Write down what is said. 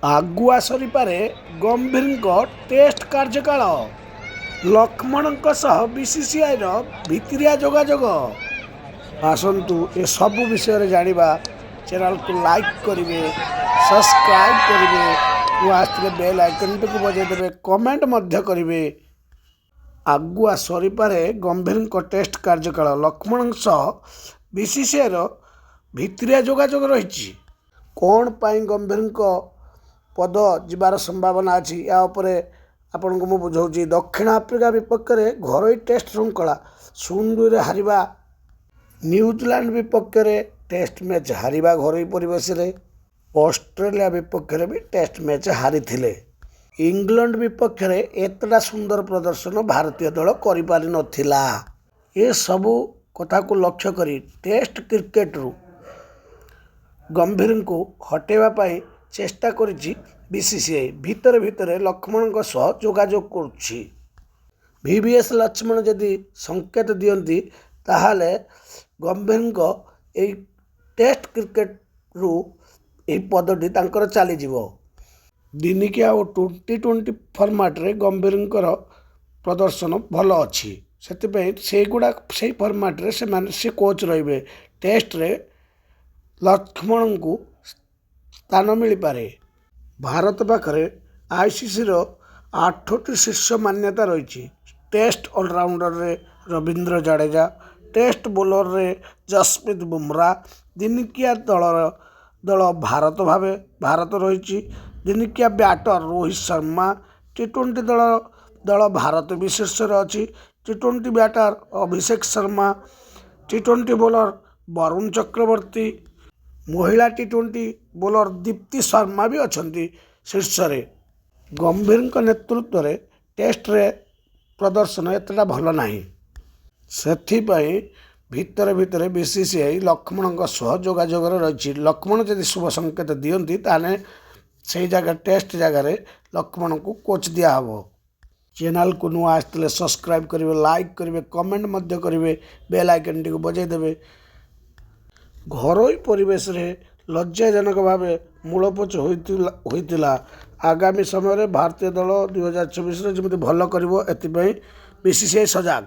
ଆଗୁଆ ସରିପାରେ ଗମ୍ଭୀରଙ୍କ ଟେଷ୍ଟ କାର୍ଯ୍ୟକାଳ। ଲକ୍ଷ୍ମଣଙ୍କ ସହ ବିସିସିଆଇର ଭିତିରିଆ ଯୋଗାଯୋଗ। ଆସନ୍ତୁ ଏସବୁ ବିଷୟରେ ଜାଣିବା। ଚ୍ୟାନେଲକୁ ଲାଇକ୍ କରିବେ, ସବସ୍କ୍ରାଇବ୍ କରିବେ, ନୂଆ ଆସିଥିଲେ ବେଲ୍ ଆଇକନ୍ଟିକୁ ବଜାଇ ଦେବେ, କମେଣ୍ଟ ମଧ୍ୟ କରିବେ। ଆଗୁଆ ସରିପାରେ ଗମ୍ଭୀରଙ୍କ ଟେଷ୍ଟ କାର୍ଯ୍ୟକାଳ। ଲକ୍ଷ୍ମଣଙ୍କ ସହ ବିସିସିଆଇର ଭିତିରିଆ ଯୋଗାଯୋଗ ରହିଛି। କ'ଣ ପାଇଁ ଗମ୍ଭୀରଙ୍କ ପଦ ଯିବାର ସମ୍ଭାବନା ଅଛି, ଏହା ଉପରେ ଆପଣଙ୍କୁ ମୁଁ ବୁଝାଉଛି। ଦକ୍ଷିଣ ଆଫ୍ରିକା ବିପକ୍ଷରେ ଘରୋଇ ଟେଷ୍ଟ ଶୃଙ୍ଖଳା 0-2ରେ ହାରିବା, ନ୍ୟୁଜିଲାଣ୍ଡ ବିପକ୍ଷରେ ଟେଷ୍ଟ ମ୍ୟାଚ୍ ହାରିବା ଘରୋଇ ପରିବେଶରେ, ଅଷ୍ଟ୍ରେଲିଆ ବିପକ୍ଷରେ ବି ଟେଷ୍ଟ ମ୍ୟାଚ୍ ହାରିଥିଲେ। ଇଂଲଣ୍ଡ ବିପକ୍ଷରେ ଏତେଟା ସୁନ୍ଦର ପ୍ରଦର୍ଶନ ଭାରତୀୟ ଦଳ କରିପାରିନଥିଲା। ଏସବୁ କଥାକୁ ଲକ୍ଷ୍ୟ କରି ଟେଷ୍ଟ କ୍ରିକେଟରୁ ଗମ୍ଭୀରଙ୍କୁ ହଟାଇବା ପାଇଁ ଚେଷ୍ଟା କରିଛି ବିସିସିଆଇ। ଭିତରେ ଲକ୍ଷ୍ମଣଙ୍କ ସହ ଯୋଗାଯୋଗ କରୁଛି। ଭିଭିଏସ୍ ଲକ୍ଷ୍ମଣ ଯଦି ସଂକେତ ଦିଅନ୍ତି ତାହେଲେ ଗମ୍ଭୀରଙ୍କ ଏହି ଟେଷ୍ଟ କ୍ରିକେଟରୁ ଏହି ପଦଟି ତାଙ୍କର ଚାଲିଯିବ। ଦିନିକିଆ ଓ ଟି20 ଫର୍ମାଟରେ ଗମ୍ଭୀରଙ୍କର ପ୍ରଦର୍ଶନ ଭଲ ଅଛି। ସେଥିପାଇଁ ସେଇ ଫର୍ମାଟରେ ସେ କୋଚ୍ ରହିବେ। ଟେଷ୍ଟରେ ଲକ୍ଷ୍ମଣଙ୍କୁ ସ୍ଥାନ ମିଳିପାରେ। ଭାରତ ପାଖରେ ଆଇସିସିର 8ଟି ଶୀର୍ଷ ମାନ୍ୟତା ରହିଛି। ଟେଷ୍ଟ ଅଲରାଉଣ୍ଡରରେ ରବୀନ୍ଦ୍ର ଜାଡେଜା, ଟେଷ୍ଟ ବୋଲରରେ ଯଶପ୍ରୀତ ବୁମରା, ଦିନିକିଆ ଦଳ ଭାରତ ରହିଛି। ଦିନିକିଆ ବ୍ୟାଟର ରୋହିତ ଶର୍ମା, ଟି20 ଦଳ ଭାରତ ବି ଶୀର୍ଷରେ ଅଛି। ଟି20 ବ୍ୟାଟର ଅଭିଷେକ ଶର୍ମା, ଟି20 ବୋଲର ବରୁଣ ଚକ୍ରବର୍ତ୍ତୀ, ମହିଳା ଟି20 ବୋଲର ଦୀପ୍ତି ଶର୍ମା ବି ଅଛନ୍ତି ଶୀର୍ଷରେ। ଗମ୍ଭୀରଙ୍କ ନେତୃତ୍ୱରେ ଟେଷ୍ଟରେ ପ୍ରଦର୍ଶନ ଏତେଟା ଭଲ ନାହିଁ। ସେଥିପାଇଁ ଭିତରେ ବିସିସିଆଇ ଲକ୍ଷ୍ମଣଙ୍କ ସହ ଯୋଗାଯୋଗରେ ରହିଛି। ଲକ୍ଷ୍ମଣ ଯଦି ଶୁଭ ସଂକେତ ଦିଅନ୍ତି ତାହେଲେ ସେଇ ଟେଷ୍ଟ ଜାଗାରେ ଲକ୍ଷ୍ମଣଙ୍କୁ କୋଚ୍ ଦିଆହେବ। ଚ୍ୟାନେଲକୁ ନୂଆ ଆସିଥିଲେ ସବସ୍କ୍ରାଇବ୍ କରିବେ, ଲାଇକ୍ କରିବେ, କମେଣ୍ଟ ମଧ୍ୟ କରିବେ, ବେଲ୍ ଆଇକନ୍ଟିକୁ ବଜାଇ ଦେବେ। ଘରୋଇ ପରିବେଶରେ ଲଜ୍ଜାଜନକ ଭାବେ ମୂଳପୋଛ ହୋଇଥିଲା। ଆଗାମୀ ସମୟରେ ଭାରତୀୟ ଦଳ 2024ରେ ଯେମିତି ଭଲ କରିବ, ଏଥିପାଇଁ ବିସିସିଆଇ ସଜାଗ।